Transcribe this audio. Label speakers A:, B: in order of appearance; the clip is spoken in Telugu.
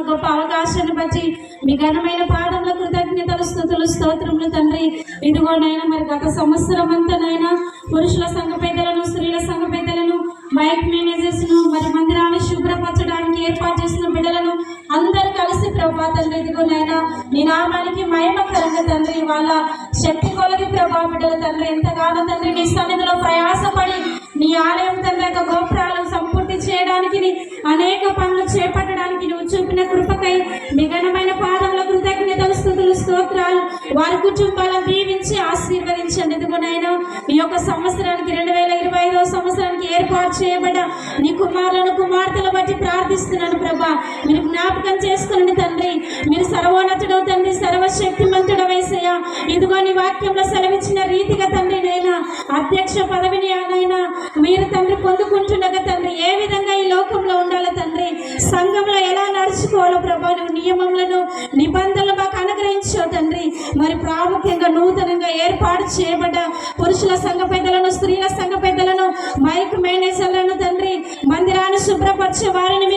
A: గొప్ప అవకాశాన్ని బట్టి మీ ఘనమైన పాదముల కృతజ్ఞతలు స్తుతులు స్తోత్రములు తండ్రి. ఇదిగోనైనా మరి గత సంవత్సరం అంతానైనా పురుషుల సంఘ పెద్దలను, స్త్రీల సంఘ పెద్దలను, మైక్ మేనేజర్స్ ను, మరి మందిరాన్ని శుభ్రపరచడానికి ఏర్పాటు చేసిన బిడ్డలను అందరూ కలిసి ప్రభా తండ్రి ఇదిగోనైనా నీ నామానికి మహిమకరంగా తండ్రి వాళ్ళ శక్తి కొలది ప్రభా బిడ్డలు తండ్రి ఎంతగానో తండ్రి నీ సన్నిధిలో ప్రయాసపడి నీ ఆలయం తండ్రి యొక్క గోపురాలు సంపూర్తి చేయడానికి అనేక పనులు చేపట్టడానికి నువ్వు చూపిన కృపకై మీ ఘనమైన పాదముల కృతజ్ఞతలు స్తుతులు స్తోత్రాలు. వారి కుటుంబాలను దీవించి ఆశీర్వదించండి. ఇదిగోనైనా ఈ యొక్క సంవత్సరానికి 2025వ సంవత్సరానికి ఏర్పాటు చేయబడ్డ నీ కుమారులను కుమార్తెల బట్టి ప్రార్థిస్తున్నాను ప్రభా. మీరు జ్ఞాపకం చేసుకుని తండ్రి, మీరు సర్వోన్నతుడు తండ్రి, సర్వశక్తిమంతుడు వేసయ్యా. ఇదిగో నీ వాక్యంలో సెలవిచ్చిన రీతిగా తండ్రి నైనా అధ్యక్ష పదవిని అనైనా మీరు తండ్రి పొందుకుంటుండగా తండ్రి ఏ విధంగా ఈ లోకంలో ఉండాలో తండ్రి, సంఘంలో ఎలా నడుచుకోవాలో ప్రభా నువ్వు నియమములను నిబంధనలు మాకు అనుగ్రహించావు తండ్రి. మరి ప్రాముఖ్యంగా నూతనంగా ఏర్పాటు చేయబడ్డ పురుషుల సంఘ పెద్దలను, స్త్రీల సంఘ పెద్దలను, మైక్ మేనేజర్లను తండ్రి మందిరాన్ని శుభ్రపరిచే వారిని మీరు